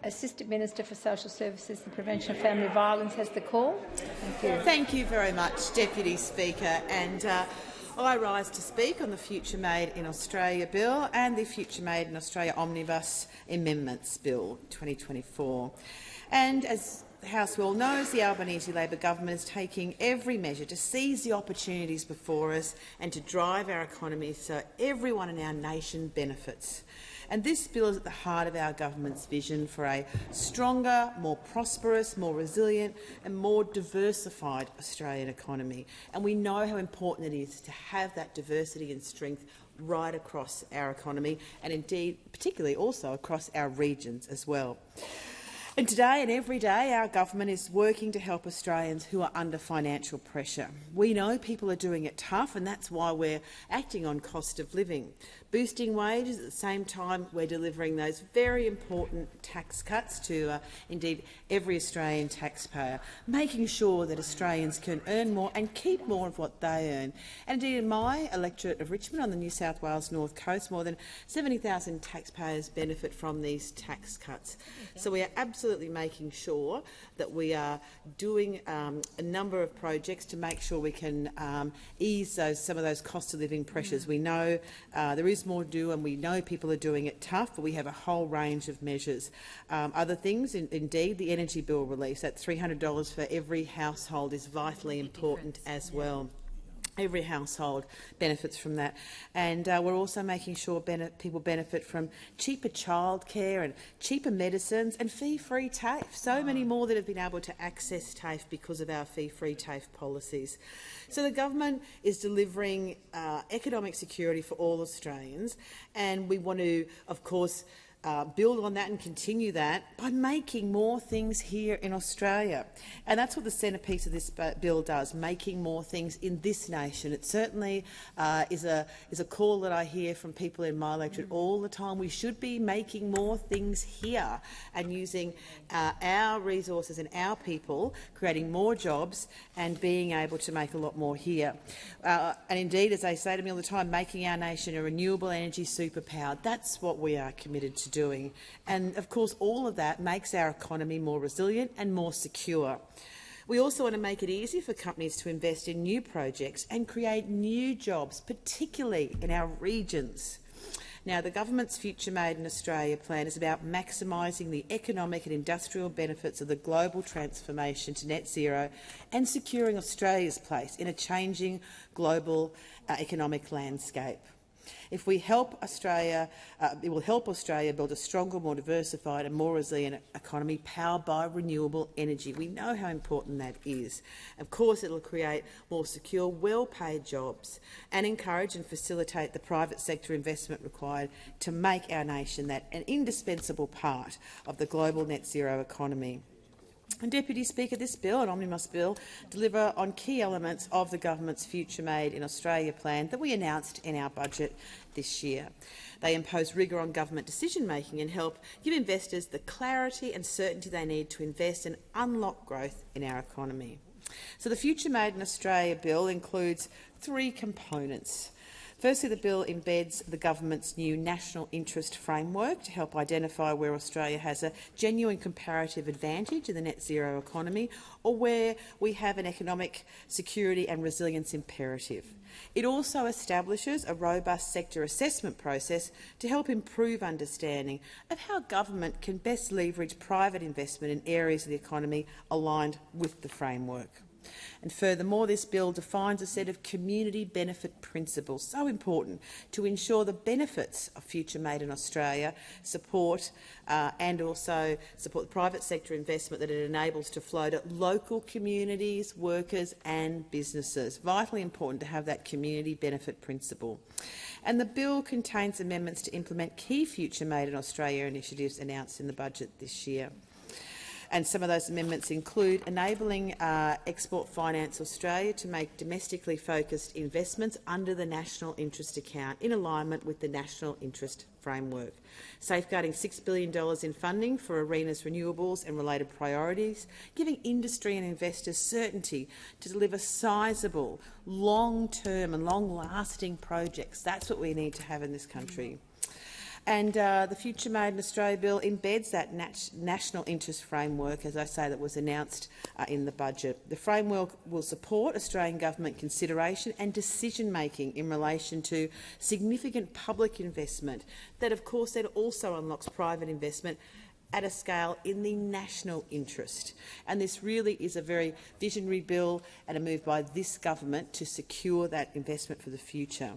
Assistant Minister for Social Services and Prevention of Family Violence has the call. Thank you. Thank you very much, Deputy Speaker. And I rise to speak on the Future Made in Australia Bill and the Future Made in Australia Omnibus Amendments Bill 2024. And as the House well knows, the Albanese Labor government is taking every measure to seize the opportunities before us and to drive our economy so everyone in our nation benefits. And this bill is at the heart of our government's vision for a stronger, more prosperous, more resilient and more diversified Australian economy. And we know how important it is to have that diversity and strength right across our economy and indeed particularly also across our regions as well. And today and every day our government is working to help Australians who are under financial pressure. We know people are doing it tough and that's why we're acting on cost of living. Boosting wages at the same time we're delivering those very important tax cuts to indeed every Australian taxpayer, making sure that Australians can earn more and keep more of what they earn. And indeed in my electorate of Richmond on the New South Wales North Coast, more than 70,000 taxpayers benefit from these tax cuts. Okay. So we are absolutely making sure that we are doing a number of projects to make sure we can ease some of those cost of living pressures. We know there is more to do and we know people are doing it tough, but we have a whole range of measures. Other things, indeed, the energy bill release, that $300 for every household is vitally important as well. Every household benefits from that. And we're also making sure people benefit from cheaper childcare and cheaper medicines and fee-free TAFE. So many more that have been able to access TAFE because of our fee-free TAFE policies. So the government is delivering economic security for all Australians, and we want to, of course, build on that and continue that by making more things here in Australia. And that's what the centrepiece of this bill does, making more things in this nation. It certainly is a call that I hear from people in my electorate all the time. We should be making more things here and using our resources and our people, creating more jobs and being able to make a lot more here. And indeed, as they say to me all the time, making our nation a renewable energy superpower. That's what we are committed to doing. And of course all of that makes our economy more resilient and more secure. We also want to make it easy for companies to invest in new projects and create new jobs, particularly in our regions. Now, the government's Future Made in Australia plan is about maximising the economic and industrial benefits of the global transformation to net zero and securing Australia's place in a changing global economic landscape. If we help Australia, it will help Australia build a stronger, more diversified and more resilient economy powered by renewable energy. We know how important that is. Of course, it will create more secure, well-paid jobs and encourage and facilitate the private sector investment required to make our nation an indispensable part of the global net zero economy. And Deputy Speaker, this bill, an omnibus bill, deliver on key elements of the government's Future Made in Australia plan that we announced in our budget this year. They impose rigour on government decision-making and help give investors the clarity and certainty they need to invest and unlock growth in our economy. So the Future Made in Australia bill includes three components. Firstly, the bill embeds the government's new national interest framework to help identify where Australia has a genuine comparative advantage in the net zero economy or where we have an economic security and resilience imperative. It also establishes a robust sector assessment process to help improve understanding of how government can best leverage private investment in areas of the economy aligned with the framework. And furthermore, this bill defines a set of community benefit principles, so important to ensure the benefits of Future Made in Australia support and also support the private sector investment that it enables to flow to local communities, workers and businesses. Vitally important to have that community benefit principle. And the bill contains amendments to implement key Future Made in Australia initiatives announced in the budget this year. And some of those amendments include enabling Export Finance Australia to make domestically focused investments under the National Interest Account in alignment with the National Interest Framework, safeguarding $6 billion in funding for ARENA's renewables and related priorities, giving industry and investors certainty to deliver sizable, long-term and long-lasting projects. That's what we need to have in this country. And the Future Made in Australia bill embeds that national interest framework, as I say, that was announced in the budget. The framework will support Australian government consideration and decision-making in relation to significant public investment that, of course, then also unlocks private investment at a scale in the national interest. And this really is a very visionary bill and a move by this government to secure that investment for the future.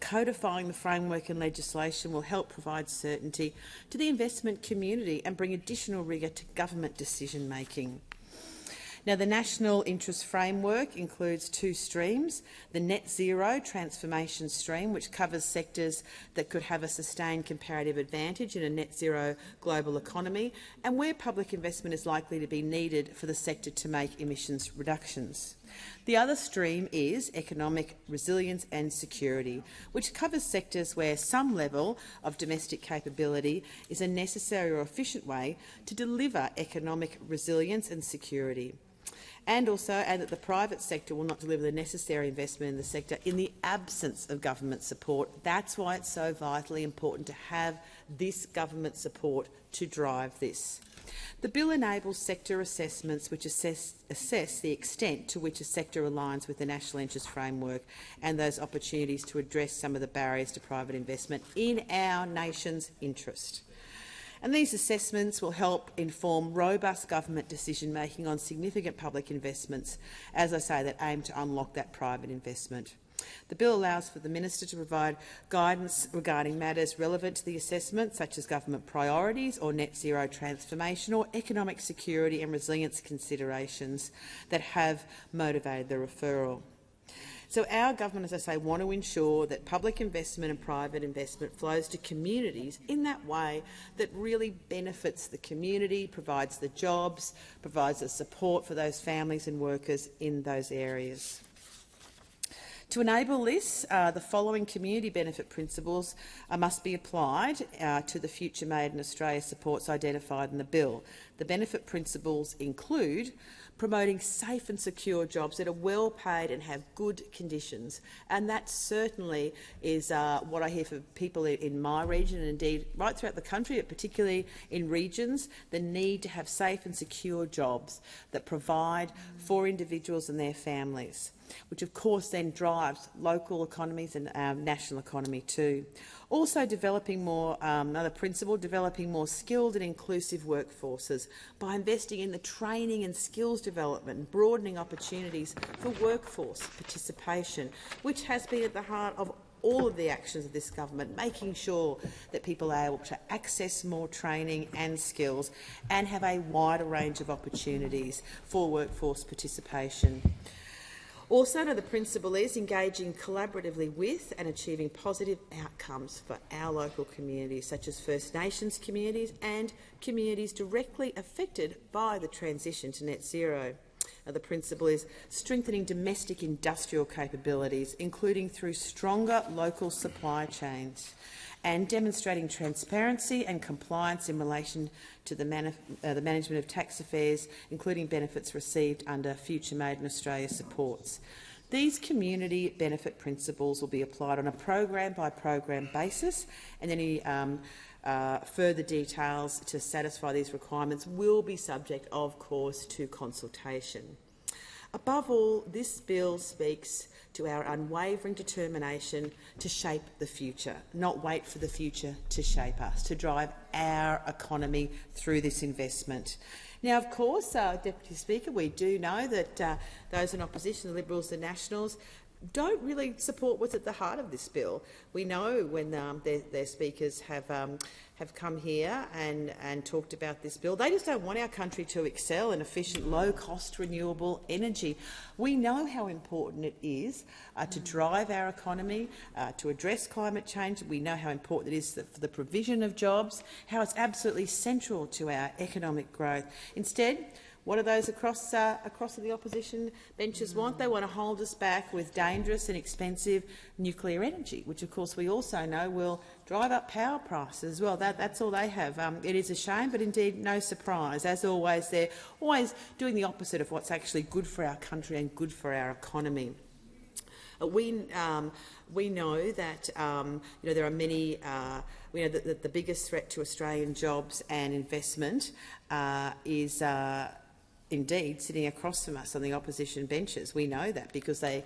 Codifying the framework and legislation will help provide certainty to the investment community and bring additional rigour to government decision-making. Now, the National Interest Framework includes two streams: the Net Zero Transformation Stream, which covers sectors that could have a sustained comparative advantage in a net zero global economy, and where public investment is likely to be needed for the sector to make emissions reductions. The other stream is Economic Resilience and Security, which covers sectors where some level of domestic capability is a necessary or efficient way to deliver economic resilience and security. And that the private sector will not deliver the necessary investment in the sector in the absence of government support. That's why it's so vitally important to have this government support to drive this. The bill enables sector assessments which assess the extent to which a sector aligns with the national interest framework and those opportunities to address some of the barriers to private investment in our nation's interest. And these assessments will help inform robust government decision-making on significant public investments, as I say, that aim to unlock that private investment. The bill allows for the Minister to provide guidance regarding matters relevant to the assessment, such as government priorities or net zero transformation or economic security and resilience considerations that have motivated the referral. So our government, as I say, want to ensure that public investment and private investment flows to communities in that way that really benefits the community, provides the jobs, provides the support for those families and workers in those areas. To enable this, the following community benefit principles must be applied to the Future Made in Australia supports identified in the bill. The benefit principles include promoting safe and secure jobs that are well paid and have good conditions. And that certainly is what I hear from people in my region and indeed right throughout the country, but particularly in regions, the need to have safe and secure jobs that provide for individuals and their families, which of course then drives local economies and our national economy too. Also developing more, another principle, developing more skilled and inclusive workforces by investing in the training and skills development and broadening opportunities for workforce participation, which has been at the heart of all of the actions of this government, making sure that people are able to access more training and skills and have a wider range of opportunities for workforce participation. Also, the principle is engaging collaboratively with and achieving positive outcomes for our local communities, such as First Nations communities and communities directly affected by the transition to net zero. The principle is strengthening domestic industrial capabilities, including through stronger local supply chains, and demonstrating transparency and compliance in relation to the management of tax affairs, including benefits received under Future Made in Australia supports. These community benefit principles will be applied on a program-by-program basis, and any further details to satisfy these requirements will be subject, of course, to consultation. Above all, this bill speaks to our unwavering determination to shape the future, not wait for the future to shape us, to drive our economy through this investment. Now, of course, Deputy Speaker, we do know that those in opposition, the Liberals and Nationals, don't really support what's at the heart of this bill. We know when their speakers have come here and talked about this bill, they just don't want our country to excel in efficient, low-cost renewable energy. We know how important it is to drive our economy, to address climate change. We know how important it is for the provision of jobs, how it's absolutely central to our economic growth. Instead, what do those across the opposition benches want? They want to hold us back with dangerous and expensive nuclear energy, which of course we also know will drive up power prices as well. That's all they have. It is a shame, but indeed no surprise. As always, they're always doing the opposite of what's actually good for our country and good for our economy. We know that there are many we know that the biggest threat to Australian jobs and investment is indeed sitting across from us on the opposition benches. We know that because they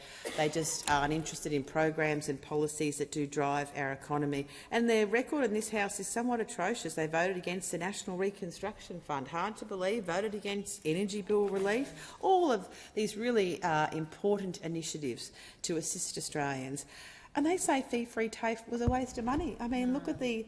just aren't interested in programs and policies that do drive our economy. And their record in this House is somewhat atrocious. They voted against the National Reconstruction Fund, hard to believe, voted against energy bill relief, all of these really important initiatives to assist Australians. And they say fee-free TAFE was a waste of money. I mean, look at the,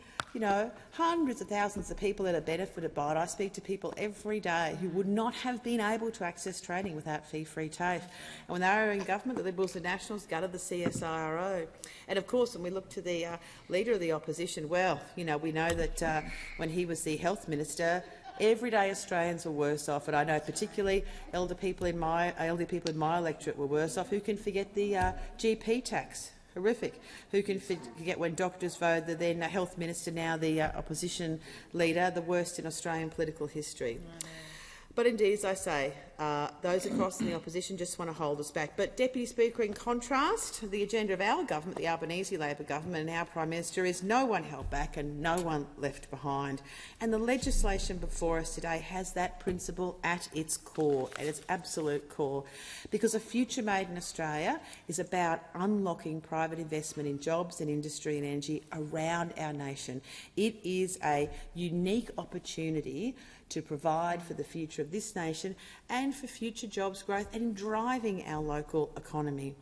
hundreds of thousands of people that are benefited by it. I speak to people every day who would not have been able to access training without fee-free TAFE. And when they were in government, the Liberals and Nationals gutted the CSIRO. And of course, when we look to the Leader of the Opposition, well, we know that when he was the Health Minister, everyday Australians were worse off, and I know particularly elderly people in my electorate were worse off. Who can forget the GP tax? Horrific. Who can forget when doctors voted the then Health Minister, now the opposition leader, the worst in Australian political history? But indeed, as I say, those across in the opposition just want to hold us back. But, Deputy Speaker, in contrast, the agenda of our government, the Albanese Labor government and our Prime Minister, is no one held back and no one left behind. And the legislation before us today has that principle at its core, at its absolute core, because a future made in Australia is about unlocking private investment in jobs and industry and energy around our nation. It is a unique opportunity to provide for the future of this nation and for future jobs growth and in driving our local economy.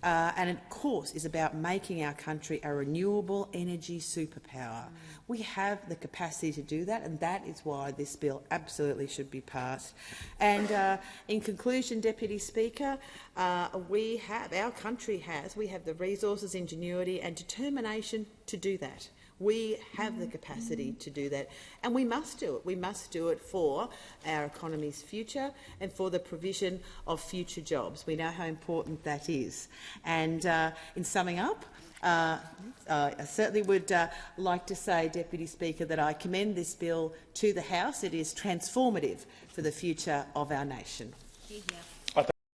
And, of course, is about making our country a renewable energy superpower. We have the capacity to do that, and that is why this bill absolutely should be passed. And in conclusion, Deputy Speaker, we have the resources, ingenuity and determination to do that. We have the capacity to do that, and we must do it. We must do it for our economy's future and for the provision of future jobs. We know how important that is. And in summing up, I certainly would like to say, Deputy Speaker, that I commend this bill to the House. It is transformative for the future of our nation. Here, here.